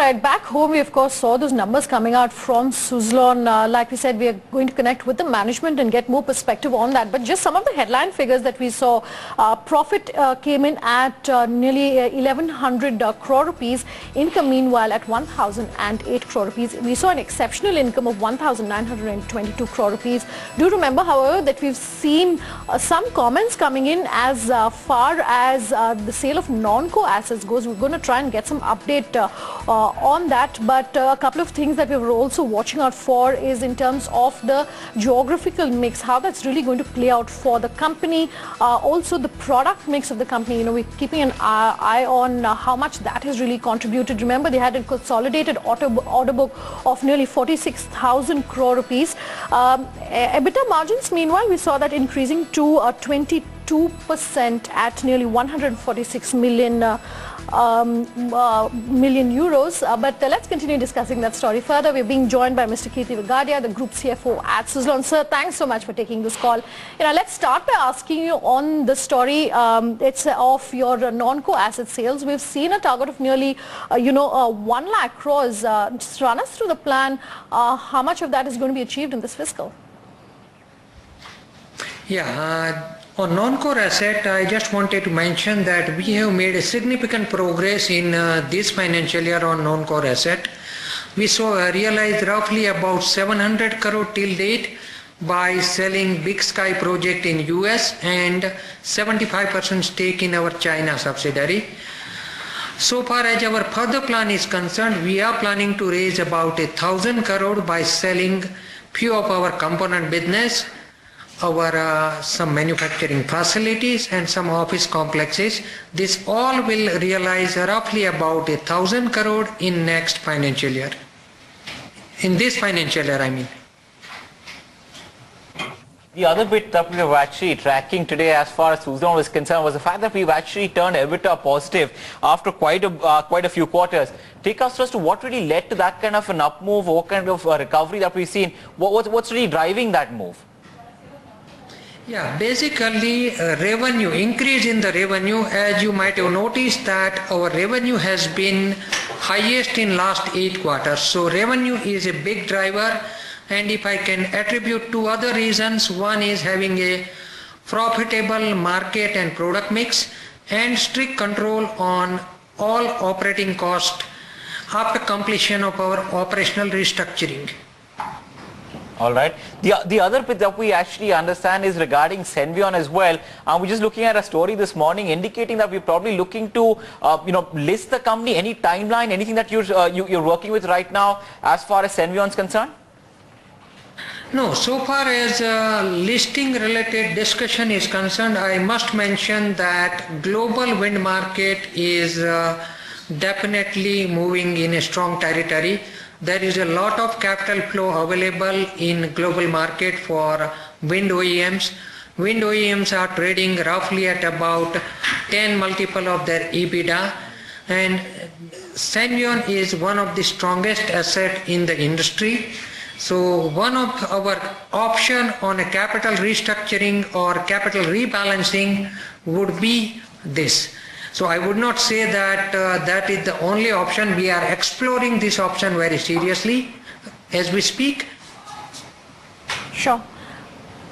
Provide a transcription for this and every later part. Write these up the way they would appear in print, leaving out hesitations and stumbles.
right, back home we of course saw those numbers coming out from Suzlon. Like we said, we are going to connect with the management and get more perspective on that. But just some of the headline figures that we saw, profit came in at nearly 1100 crore rupees, income meanwhile at 1008 crore rupees. We saw an exceptional income of 1922 crore rupees. Do remember, however, that we've seen some comments coming in as far as the sale of non-core assets goes. We're going to try and get some update on that, but a couple of things that we were also watching out for is in terms of the geographical mix, how that's really going to play out for the company. Also the product mix of the company, you know, we're keeping an eye on how much that has really contributed. Remember, they had a consolidated order book of nearly 46,000 crore rupees. EBITDA margins, meanwhile, we saw that increasing to 22% at nearly 146 million euros. But let's continue discussing that story further. We're being joined by Mr. Kirti Vagadia, the Group CFO at Suzlon. Sir, thanks so much for taking this call. You know, let's start by asking you on the story. It's of your non-core asset sales. We've seen a target of nearly, 1 lakh crores. Just run us through the plan. How much of that is going to be achieved in this fiscal? Yeah. On non-core asset, I just wanted to mention that we have made a significant progress in this financial year on non-core asset. We realized roughly about 700 crore till date by selling Big Sky project in US and 75% stake in our China subsidiary. So far as our further plan is concerned, we are planning to raise about 1,000 crore by selling few of our component business, our some manufacturing facilities and some office complexes. This all will realize roughly about 1,000 crore in next financial year. In this financial year, I mean. The other bit that we were actually tracking today as far as Suzlon was concerned was the fact that we've actually turned EBITDA positive after quite a few quarters. Take us as to what really led to that kind of an up move, what kind of recovery that we've seen. What's really driving that move? Yeah, basically revenue, increase in the revenue. As you might have noticed that our revenue has been highest in last 8 quarters. So revenue is a big driver, and if I can attribute 2 other reasons, one is having a profitable market and product mix and strict control on all operating costs after completion of our operational restructuring. All right. The other bit that we actually understand is regarding Senvion as well. We're just looking at a story this morning indicating that we're probably looking to, list the company. Any timeline, anything that you're working with right now as far as Senvion is concerned? No, so far as listing related discussion is concerned, I must mention that global wind market is definitely moving in a strong territory. There is a lot of capital flow available in global market for wind OEMs. Wind OEMs are trading roughly at about 10 multiple of their EBITDA, and Senvion is one of the strongest asset in the industry. So one of our option on a capital restructuring or capital rebalancing would be this. So I would not say that that is the only option. We are exploring this option very seriously as we speak. Sure.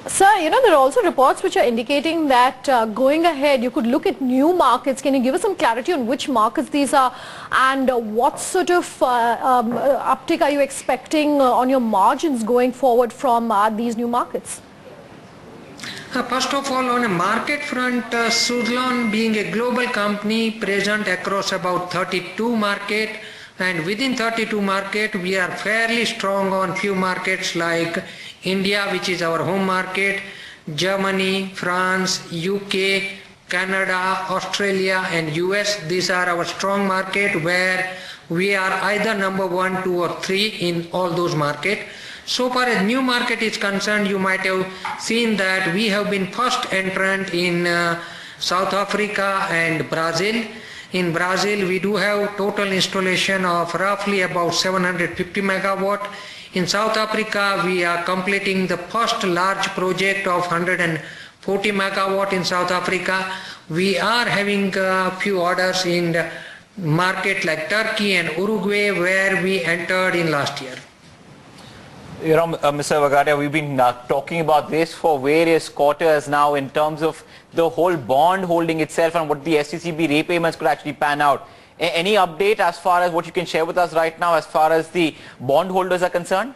Sir, there are also reports which are indicating that going ahead you could look at new markets. Can you give us some clarity on which markets these are, and what sort of uptick are you expecting on your margins going forward from these new markets? First of all, on a market front, Suzlon being a global company present across about 32 markets, and within 32 markets we are fairly strong on few markets like India, which is our home market, Germany, France, UK, Canada, Australia and US. These are our strong markets where we are either number 1, 2 or 3 in all those markets. So far as new market is concerned, you might have seen that we have been first entrant in South Africa and Brazil. In Brazil, we do have total installation of roughly about 750 megawatt. In South Africa, we are completing the first large project of 140 megawatt in South Africa. We are having a few orders in market like Turkey and Uruguay where we entered in last year. You know, Mr. Vagadia, we've been talking about this for various quarters now in terms of the whole bond holding itself and what the FCCB repayments could actually pan out. Any update as far as what you can share with us right now as far as the bond holders are concerned?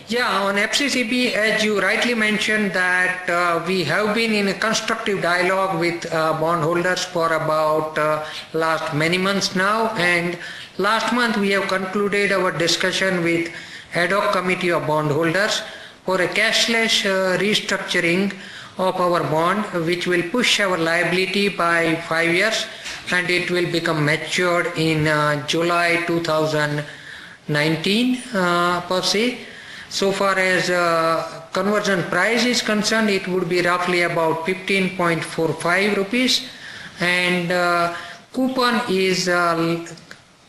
Yeah, on FCCB, as you rightly mentioned, that we have been in a constructive dialogue with bondholders for about last many months now, and last month we have concluded our discussion with ad hoc committee of bondholders for a cashless restructuring of our bond, which will push our liability by 5 years, and it will become matured in July 2019 per se. So far as conversion price is concerned, it would be roughly about 15.45 rupees, and coupon is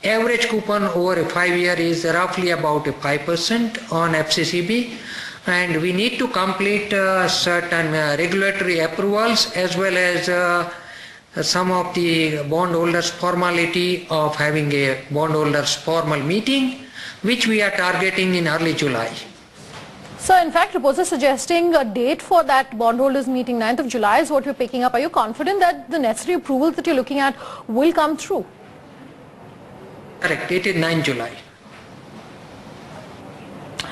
average coupon over a 5 year is roughly about 5% on FCCB, and we need to complete certain regulatory approvals as well as some of the bondholders formality of having a bondholders formal meeting, which we are targeting in early July. So in fact, reports are suggesting a date for that bondholders meeting, 9th of July is what we're picking up. Are you confident that the necessary approvals that you're looking at will come through? Correct, it is 9 July.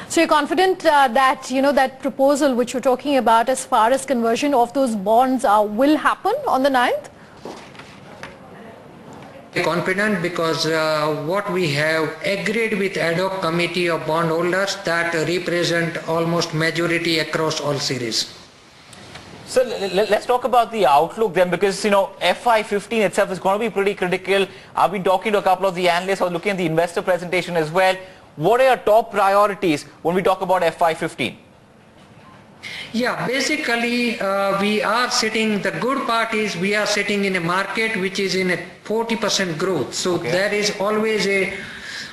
So you're confident that, you know, that proposal which you're talking about as far as conversion of those bonds will happen on the 9th? Confident because what we have agreed with ad hoc committee of bondholders that represent almost majority across all series. So let's talk about the outlook then, because you know FY15 itself is going to be pretty critical. I've been talking to a couple of the analysts. I was looking at the investor presentation as well. What are your top priorities when we talk about FY15? Yeah, basically we are sitting, the good part is we are sitting in a market which is in a 40% growth. So there is always a,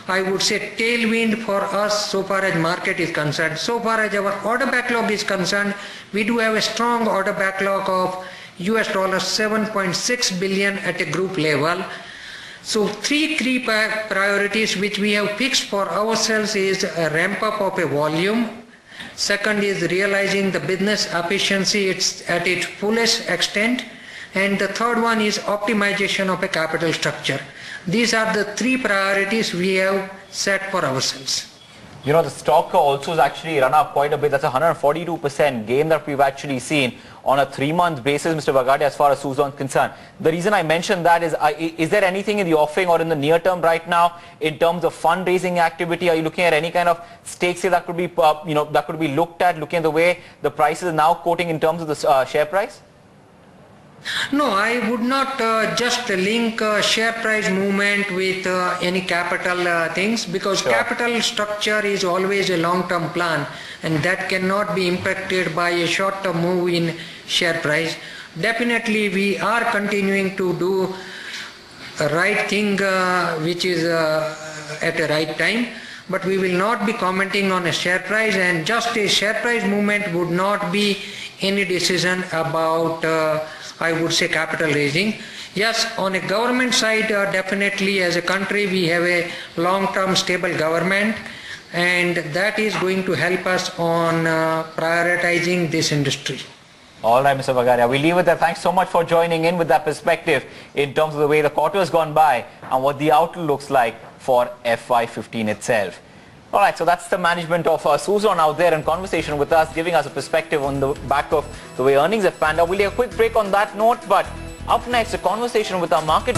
I would say, tailwind for us so far as market is concerned. So far as our order backlog is concerned, we do have a strong order backlog of $7.6 billion at a group level. So three priorities which we have fixed for ourselves is a ramp up of a volume. Second is realizing the business efficiency at its fullest extent. And the third one is optimization of a capital structure. These are the three priorities we have set for ourselves. You know, the stock also has actually run up quite a bit. That's a 142% gain that we've actually seen on a 3-month basis, Mr. Vagadia, as far as Suzlon is concerned. The reason I mentioned that is there anything in the offing or in the near term right now in terms of fundraising activity? Are you looking at any kind of stake sale that could be, that could be looked at, looking at the way the prices are now quoting in terms of the share price? No, I would not just link share price movement with any capital things, because capital structure is always a long-term plan and that cannot be impacted by a short-term move in share price. Definitely we are continuing to do a right thing which is at a right time, but we will not be commenting on a share price, and just a share price movement would not be any decision about I would say capital raising. Yes, on a government side, definitely as a country we have a long-term stable government, and that is going to help us on prioritizing this industry. All right, Mr. Vagadia, we leave it there. Thanks so much for joining in with that perspective in terms of the way the quarter has gone by and what the outlook looks like for FY15 itself. All right, so that's the management of Suzlon out there in conversation with us, giving us a perspective on the back of the way earnings have panned out. We'll take a quick break on that note, but up next, a conversation with our market